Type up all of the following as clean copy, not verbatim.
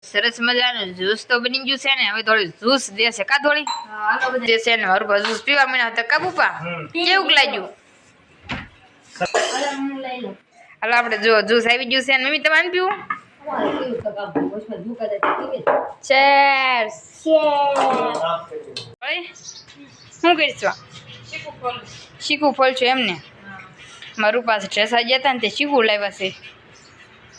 સરસ મજાનું જ્યુસ તો બની ગયું છે ને હવે થોડી જ્યુસ દેશે કા થોડી દેશે ને હરબા જ્યુસ પીવા મળ્યા હતા કા પપ્પા કેવું લાગ્યું હાલો આપણે જો જ્યુસ આવી ગયું છે ને મમ્મી તમારે પીવું ચેર્સ શું કરીશું શીખું ફળ છું એમને મારું પાસે ડ્રેસ આવી ગયા હતા ને તે શીખું લાવ્યા છે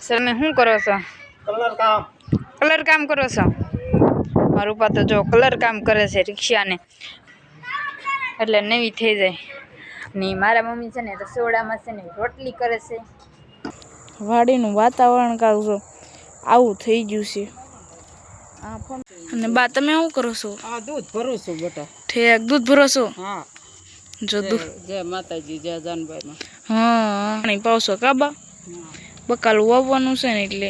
સર તમે શું કરો છો કલર કામ કરો છો મારું પા તો જો કલર કામ કરે છે રિક્ષાને એટલે નવી થઈ જાય ને મારા મમ્મી છે ને રસોડામાં છે ને રોટલી કરે છે વાડીનું વાતાવરણ કાઢું આવું થઈ ગયું છે અને બા તમે શું કરો છો દૂધ ભરું છું બેટા ઠેક દૂધ ભરો છો હા જો દૂધ જય માતાજી જય જાનભાઈ હા પાણી પાવશો કા બા બકાલું વાવવાનું છે ને એટલે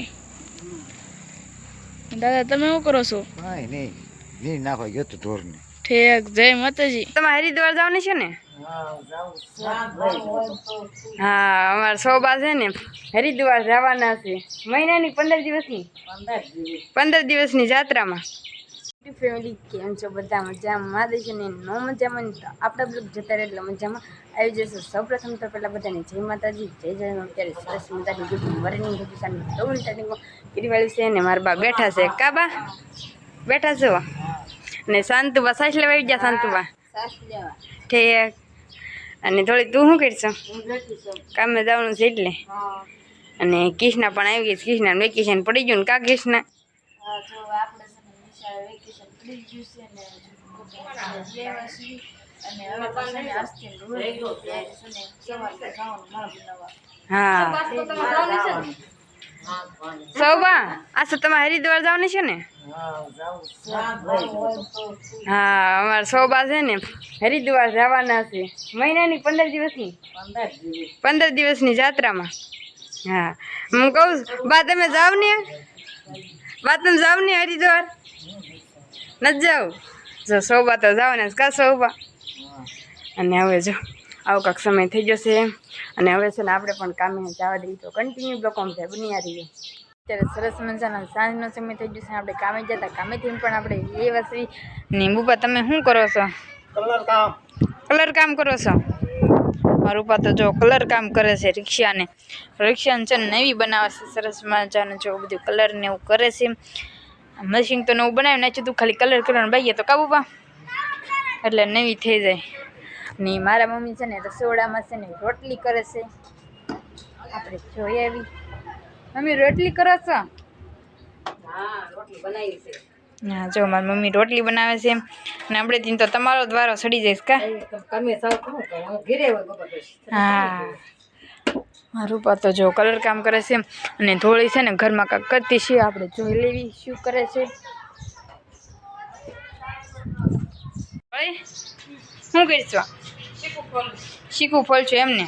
દાદા તમે શું કરો છો નહીં નાખો ગયો તો ઢોરને ઠેક જય માતાજી તમે હરિદ્વાર જવાની છે ને હા અમારા સોબા છે ને હરિદ્વાર જવાના છે મહિનાની 15 દિવસની 15 દિવસની જાત્રામાં ફેમિલી કેમ છો બધા મજામાં માદે છે ને નો મજામાં તો આપણા બ્લોગ જતા રહે એટલે મજામાં આવી જશે સૌપ્રથમ તો પહેલાં બધાને જય માતાજી જય જય અત્યારે સરસ મજાની ગુડ મોર્નિંગ સ્ટાર્ટિંગમાં ગીરીવાળી છે ને મારા બા બેઠા છે કા બા બેઠા છો ને શાંતુબા સાસ લેવા આવી ગયા શાંતુબા ઠીક અને થોડી તું શું કરશો કામે જવાનું છે એટલે અને કૃષ્ણા પણ આવી ગઈ કૃષ્ણા વેકેશન પડી ગયું ને કા કૃષ્ણા હા સૌબા આ તો તમે હરિદ્વાર જવાની છે ને હા અમારા સૌબા છે ને હરિદ્વાર જવાના છે મહિનાની 15 દિવસની 15 દિવસની જાત્રામાં હા હું કહું બા તમે જાવ ને બા તમે જાવ ને હરિદ્વાર નથી જાવ જો સૌબા તો જવાના કા સૌબા અને હવે જો આવો કાંક સમય થઈ જશે અને હવે છે ને આપણે પણ કામે જવા દઈએ તો કન્ટિન્યુ બ્લોકમાં થાય બની રહી અત્યારે સરસ મજાના સાંજનો સમય થઈ જશે આપણે કામે જતા કામેથી પણ આપણે એ વસ્તુ ને બુપા તમે શું કરો છો કલર કામ કરો છો મારું પા તો જો કલર કામ કરે છે રિક્ષાને છે ને નવી બનાવે છે સરસ મજાનું જો બધું કલર ને એવું કરે છે મશીન તો નવું બનાવી નાખ્યું તું ખાલી કલર કરવાનું બાઈએ તો કાબુપા એટલે નવી થઈ જાય ને મારા મમ્મી છે ને રસોડામાં છે ને રોટલી કરે છે આપણે જોઈએ આવી મમ્મી રોટલી કરો છો હા જો મારી મમ્મી રોટલી બનાવે છે અને આપણે થી તો તમારો દ્વારો સડી જઈશ કા હા મારું પા તો જો કલર કામ કરે છે અને થોડી છે ને ઘરમાં કાંક કરતી છે આપણે જોઈ લેવી શું કરે છે શું કરીશું શીખું ફળ છું એમને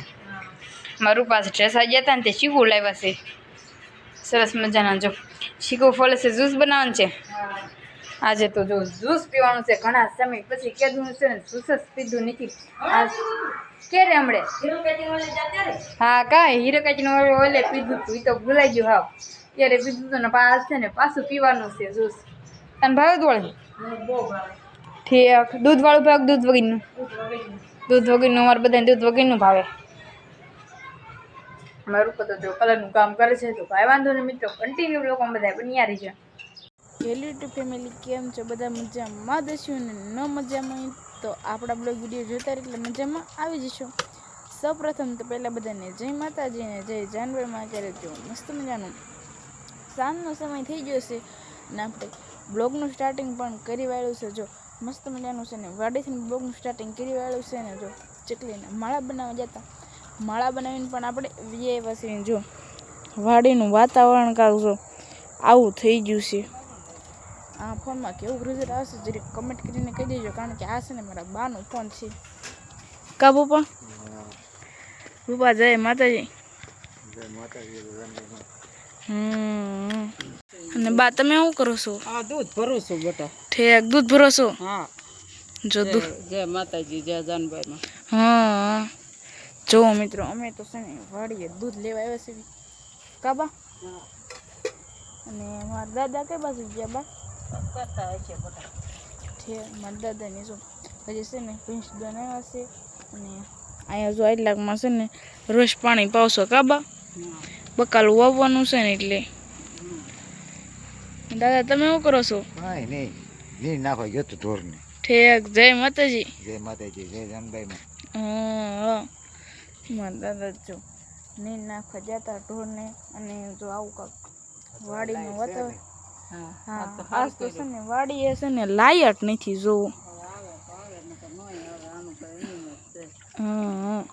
મારું પાસે ડ્રેસ આવી ગયા હતા ને તે શીખું લાવ્યા છે સરસ મજાના જો શીખું ફળ છે જ્યુસ બનાવવાનું છે આજે તો જો જ્યુસ પીવાનું છે ઘણા સમય પછી કીધું છે ને જ્યુસ જ પીધું નથી ક્યારે હમણે હા કાંઈ હીરોકાચીનું ઓલે પીધું હતું એ તો ભૂલાઈ ગયું હાવ ત્યારે પીધું હતું ને પાસ છે ને પાછું પીવાનું છે જ્યુસ અને ભાવે દોડે ઠીક દૂધવાળું ભાગ દૂધ વગરનું અમારે બધાને દૂધ વગરનું ભાવે મારું તો જો કલરનું કામ કરે છે તો ભાઈ વાંધો નહીં મિત્રો કન્ટિન્યુ લોકો બધા બન્યા રહી છે હેલો યુટ્યુબ ફેમિલી કેમ છો બધા મજામાં દઈશું ને ન મજામાં તો આપણા બ્લોગ વિડીયો જોતા રહે એટલે મજામાં આવી જશું સૌપ્રથમ તો પહેલાં બધાને જય માતાજી ને જય જાનવરમાં અત્યારે જો મસ્ત મજાનું સાંજનો સમય થઈ ગયો છે ને આપણે બ્લોગનું સ્ટાર્ટિંગ પણ કરી વાળ્યું છે જો મસ્ત મજાનું છે ને વાડીથી બ્લોગનું સ્ટાર્ટિંગ કરી વાળ્યું છે ને જો ચકલીના માળા બનાવવા જતા માળા બનાવીને પણ આપણે વ્યવસ્થિત જો વાડીનું વાતાવરણ કાઢું આવું થઈ ગયું છે આ ફોનમાં કેવું રિઝલ્ટ આવશે જરીક કમેન્ટ કરીને કહી દેજો કારણ કે આ છે ને મારા બાનો ફોન છે કા પપ્પા પપ્પા જય માતાજી અને બા તમે શું કરો છો દૂધ ભરું છું બેટા ઠેક દૂધ ભરો છો હા જો દૂધ જય માતાજી જય જાનભાઈ હા જો મિત્રો અમે તો છે ને વાડીએ દૂધ લેવા આવ્યા છે કાબા અને મારા દાદા કઈ બાજુ ગયા બા કરતા હશે બટા છે મારા દાદાની શું હજી છે ને ભેંસ બનાવ્યા છે અને અહીંયા જો આટલાકમાં છે ને રોજ પાણી પાવશો કાબા બકાલું વાવવાનું છે ને એટલે દાદા તમે શું કરો છો કાંઈ નહીં નીર નાખવા ગયો તો ઢોરને. ઠેક જય માતાજી જય માતાજી જય જાનબાઈમાં. હા મારા દાદા જો નીર નાખવા જતા ઢોરને અને જો આવું કાંક વાડીનું વાતાવરણ હા આજ તો છે ને વાડી એ છે ને લાયક નથી જોવું હા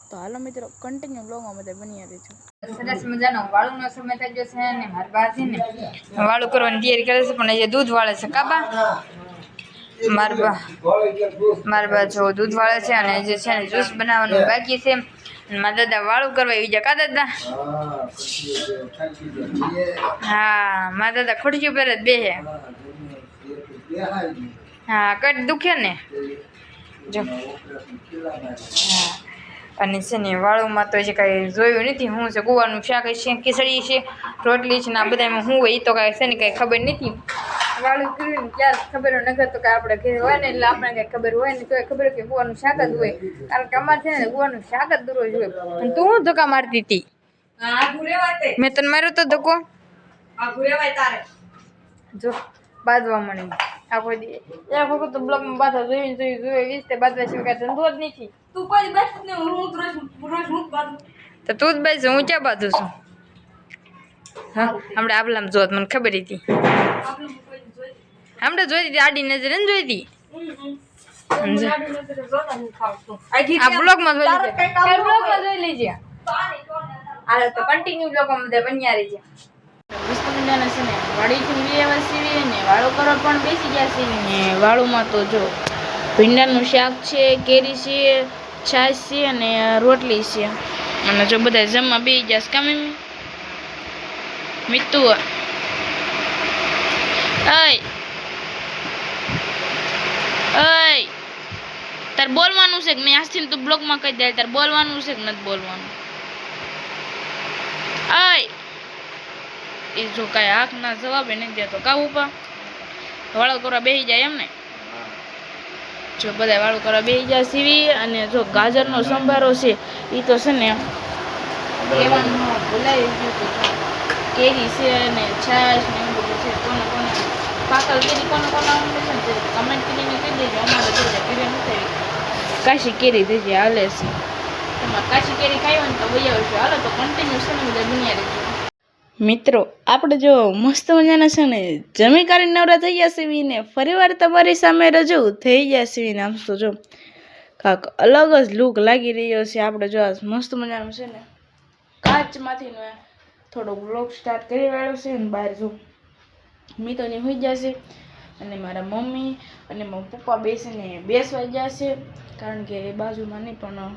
તો હાલો મિત્રો કન્ટિન્યુ બ્લોગમાં બધા બની રહેજો સરસ મજાનો વાળુનો સમય થઈ ગયો છે ને મારી બા છે ને વાળું કરવાની તૈયારી કરે છે પણ એ દૂધ વાળે છે કાબા મારા બા જો દૂધ વાળે છે અને જે છે ને જ્યુસ બનાવવાનું બાકી છે મારા દાદા વાળું કરવા આવી જાય કા દાદા હા મારા દાદા ખુરશી પર જ બેસે હા કટ દુખે ને જો હા અને છે ને વાળુમાં તો જે કાંઈ જોયું નથી શું છે ગુવાનું શાક છે ખીચડી છે રોટલી છે ને આ બધામાં શું હોય એ તો કાંઈ છે ને કાંઈ ખબર નથી વાળું કર્યું ને ક્યારે ખબર નગર તો કાંઈ આપણે ઘરે હોય ને એટલે આપણે કાંઈ ખબર હોય ને તો ખબર કે ગુવાનું શાક જ હોય કારણ કે અમારે છે ને ગુવાનું શાક જ દરરોજ હોય અને તું શું ધક્કા મારતી હતી મેં તને માર્યો તો ધક્કો જો બાંધવા મળી આખો દી એક વખત તો બ્લોકમાં બાંધવા જોઈ વીસ તે બાંધવા સિવાય કાંઈ ધંધો જ નથી તો તું જ બાઈ હું ક્યાં બાંધું છું હા હમણાં આપલામ જોત મને ખબર હતી હમણાં જોઈ હતી આડી નજરે ને જોઈ હતી આ બ્લોગમાં જોઈ લીધે બ્લોગમાં જોઈ લેજે હાલો તો કન્ટિન્યુ બ્લોગમાં બધા બન્યા રહેજે વિષ્ણુદાના છે ને વાડીથી લેવા સીવી ને વાળું કરવા પણ બેસી ગયા છે ને વાળુમાં તો જો ભીંડાનું શાક છે કેરી છે છાશ છે અને રોટલી છે અને જો બધા જમવા બેસી ગયા છે કામ મિત્તુ ઓય ઓય તાર બોલવાનું છે કે નહીં આજથી તું બ્લોગમાં કહી દે તાર બોલવાનું છે કે નથી બોલવાનું ઓય એ જો કાંઈ આંખના જવાબ નથી દેતો કા ઉપા વાળો કરવા બેસી જાય એમ ને જો બધા વાળું કરવા બેસી જાય સીવી અને જો ગાજરનો સંભારો છે એ તો છે ને એવાનું ભૂલાઈ ગયું કેરી છે ને છાશ ને એવું બધું છે કોને કોને પાકલ કેરી કોને કોને આવડે છે ને કમેન્ટ કરીને કહી દેજો અમારે જો ઘરે નથી કાશી કેરી દેજે હાલે છે એમાં કાશી કેરી ખાઈ હોય ને તો વહી આવશે હાલો તો કન્ટિન્યુ છે ને બધા દુનિયા રહેજો મિત્રો આપણે જો મસ્ત મજાના છે ને જમી કરીને નવરા થઈ ગયા સીવીને ફરીવાર તમારી સામે રજૂ થઈ ગયા સીવીને આમ તો જો કાંક અલગ જ લુક લાગી રહ્યો છે આપણે જો આ મસ્ત મજાનું છે ને કાચમાંથી થોડો બ્લોગ સ્ટાર્ટ કરી વાળ્યો છે ને બહાર જો મિતોની હોઈ જશે અને મારા મમ્મી અને મારા પપ્પા બેસીને બેસવા ગયા છે કારણ કે એ બાજુમાં નહીં પણ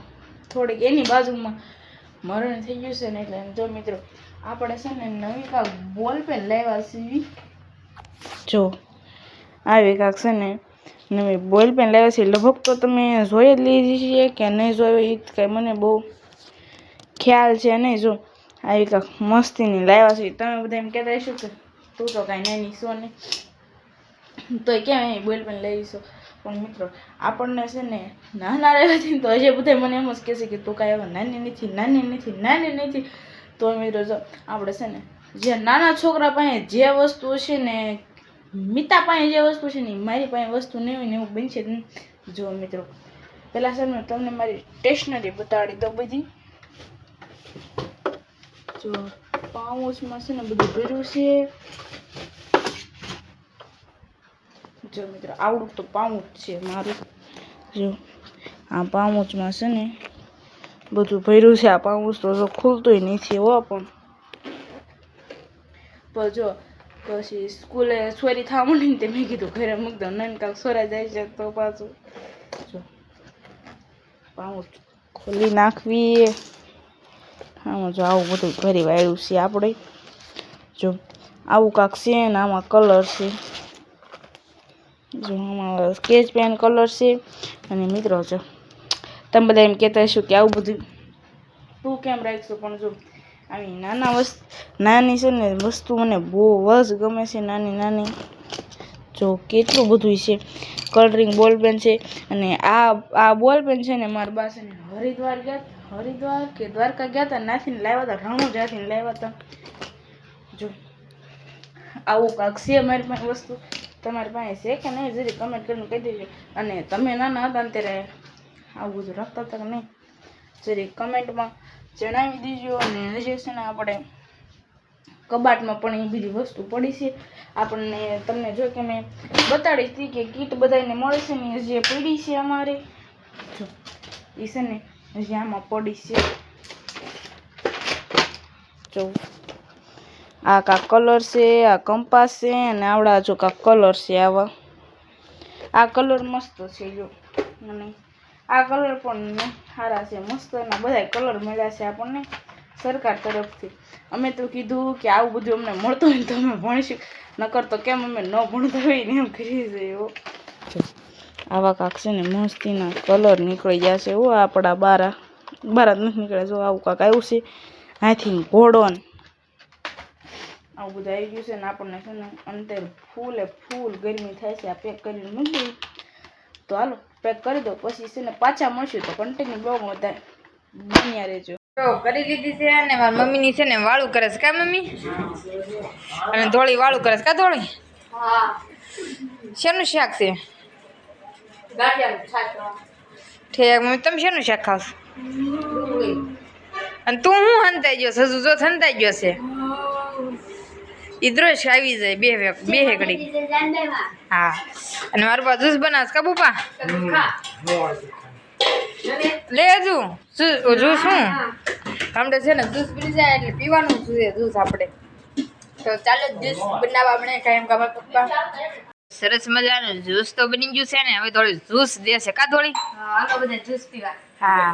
થોડીક એની બાજુમાં મરણ થઈ ગયું છે ને એટલે જો મિત્રો આપણે છે ને નવી કાંક બોલ પેન લાવ્યા સીવી જો આવી કાંક છે ને નવી બોલ પેન લાવ્યા છે લગભગ તો તમે જોઈ જ લીધી છે કે નહીં જોયું એ કંઈ મને બહુ ખ્યાલ છે નહીં જો આવી કાંક મસ્તીની લાવ્યા છે તમે બધા એમ કહેતા હશો કે તું તો કાંઈ નાની છો ને તો કેમ અહીં બોલ પેન લઈશું પણ મિત્રો આપણને છે ને નાના રહેવાથી તો હજી બધા મને એમ જ કહેશે કે તું કાંઈ હવે નાની નથી તો મિત્રો જો આપણે છે ને જે નાના છોકરા પાસે જે વસ્તુ છે ને મિતા પાસે જે વસ્તુ છે ને મારી પાસે વસ્તુ નહીં હોય ને એવું બનશે જો મિત્રો પહેલાં છે ને તમને મારી સ્ટેશનરી બતાડી દો બધી જો પાઉચમાં છે ને બધું ભર્યું છે જો મિત્રો આવડું તો પાઉચ છે મારું જો આ પાઉચમાં છે ને બધું ભર્યું છે આ પાઉચ તો જો ખુલતું નથી હો પણ જો પછી સ્કૂલે ચોરી થવા માંડી ને તે મેં કીધું ઘરે મૂકી દઉં નહીં કાંક સોરા જાય છે તો પાછું જો પાઉચ ખોલી નાખવી આમાં જો આવું બધું ભરી વાળ્યું છે આપણે જો આવું કાંક છે ને આમાં કલર છે જો આમાં સ્કેચ પેન કલર છે અને મિત્રો જો તમે બધા એમ કહેતા હશો કે આવું બધું તું કેમ રાખશો પણ જો આવી નાની છે ને વસ્તુ મને બહુ જ ગમે છે, નાની જો કેટલું બધું છે. કલરિંગ બોલપેન છે અને આ બોલપેન છે ને મારા બા છે ને હરિદ્વાર કે દ્વારકા ગયા હતા નાખીને લાવ્યા હતા, રણુજાથી લાવ્યા હતા. જો આવું કાંક છે મારી પાસે વસ્તુ, તમારી પાસે છે કે નહીં જરી કમેન્ટ કરીને કહી દેજો. અને તમે નાના હતા ને ત્યારે આવું બધું રાખતા હતા કે નહીં જરી કમેન્ટમાં જણાવી દેજો. અને હજી છે ને આપણે કબાટમાં પણ એ બધી વસ્તુ પડી છે આપણને, તમને જો કે મેં બતાડી હતી કે કીટ બધાને મળે છે ને હજી પડી છે અમારે. જો એ છે ને હજી આમાં પડી છે. જો આ કાંક કલર છે, આ કંપાસ છે અને આવડા જો કાંક કલર છે આવા. આ કલર મસ્ત છે જો, અને આ કલર પણ સારા છે, મસ્ત એના બધા કલર મળ્યા છે આપણને સરકાર તરફથી. અમે તો કીધું કે આવું બધું અમને મળતું હોય તો અમે ભણીશું, નકર તો કેમ અમે ન ભણતા હોય ને એમ કરીએ છીએ. એવો આવા કાંક છે ને મસ્તીના કલર નીકળી ગયા છે. આપણા બારા જ નથી નીકળ્યા. જો આવું કાંક આવ્યું છે, હાથી ઘોડો આવું બધું આવી ગયું છે ને આપણને છે ને અંતર ફૂલ ગરમી થાય છે. આ પેક કરીને મૂકી તો હાલો પેક કરી દો, પછી છે ને પાછા મળશું તો કન્ટિન્યુ બ્લોગમાં વધારે બન્યા રહેજો. કરી દીધી છે અને મારી મમ્મીની છે ને વાળું કરે છે કા મમ્મી, અને ધોળી વાળું કરે છે કા ધોળી. શેનું શાક છે? ઠેક મમ્મી તમે શેનું શાક ખાવ છો? અને તું હું હંતાઈ ગયો હજુ જો હંતાઈ ગયો છે. ઈદ્રોશ આવી જાય બે હેકડી. હા અને મારું પા જ્યુસ બનાવશ કા પપ્પા? લે હજુ જ્યુસ શું આપણે છે ને જ્યુસ પી જાય એટલે પીવાનું જોઈએ જ્યુસ આપણે. તો ચાલો જ્યુસ બનાવવા આપણે કાંઈ એમ કામ પપ્પા. સરસ મજાનું જ્યુસ તો બની ગયું છે ને, હવે થોડી જ્યુસ દેશે કા થોડી. હાલો બધા જ્યુસ પીવા. હા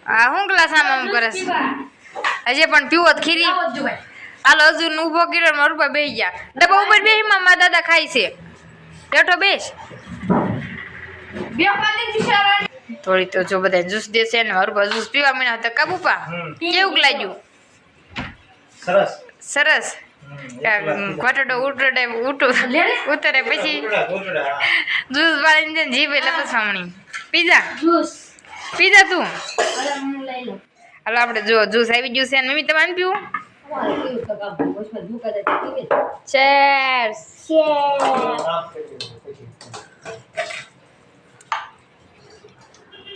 આ હું ગ્લાસ આમ કરે છે હજી પણ પીવો જ ખીરી. હાલો હજુ ઊભો કર્યો મારું રૂપિયા બેસી ગયા ડબ્બા ઉપર બેસી મારા દાદા ખાય છે. બેઠો બેસ થોડી તો જો બધા જ્યુસ દેશે ને મારું જ્યુસ પીવા મળ્યા હતા કા પપ્પા. કેવું લાગ્યું? સરસ. ઘોટડો ઉતરે પછી જ્યુસ વાળીને જીભ એટલે પસામણી પીઝા તું. હાલો આપણે જો જ્યુસ આવી ગયું છે ને મમ્મી તમારે પીવું? ચેર્સ.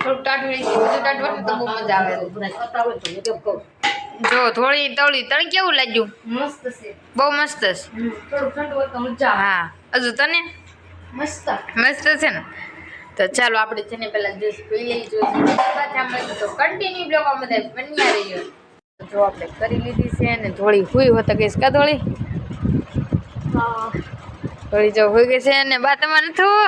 થોડુંક ટાઢું રહી ગયું, બધું ટાઢું હોય ને તો બહુ મજા આવે. જો થોડી તળી કેવું લાગ્યું? મસ્ત છે, બહુ મસ્ત છે. થોડું ઠંડુ હોય તો મજા. હા હજુ તને મસ્ત છે ને. તો ચાલો આપણે છે ને પેલા જ્યુસ પી લઈ જોઈએ તો કન્ટિન્યુ બ્લોગમાં બધા બન્યા રહીએ. જો આપણે કરી લીધી છે ને થોડી હુઈ હોતા ગઈ કા થોડી જો હુઈ ગઈ છે ને બા તમારે નથી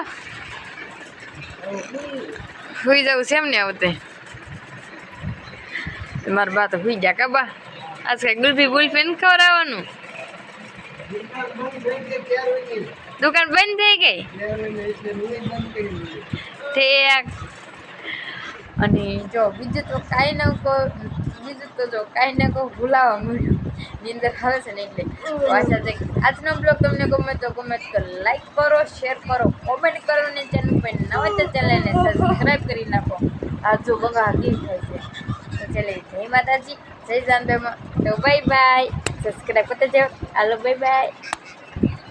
હુઈ જવું છે એમ ને આવતે મારા બા તો હુઈ ગયા કા બા. આજ કઈ ગુલ્ફી નથી ખવડાવવાનું. દુકાન બંધ થઈ ગઈ ઠેક. અને જો બીજું તો કાંઈ ન કહું ભૂલાવા મળ્યું નીંદર આવે છે ને એટલે પાછા આજનો બ્લોગ તમને ગમે તો કમેન્ટ કરો, લાઈક કરો, શેર કરો, કોમેન્ટ કરો ને ચેનલ પર નવા તો ચેનલને સબસ્ક્રાઈબ કરી નાખો. આ જો બગા ગીત થાય છે તો ચાલે જય માતાજી જય જાનબેમાં. તો બાય બાય. સબસ્ક્રાઈબ કરતા જાઓ. હાલો બાય બાય.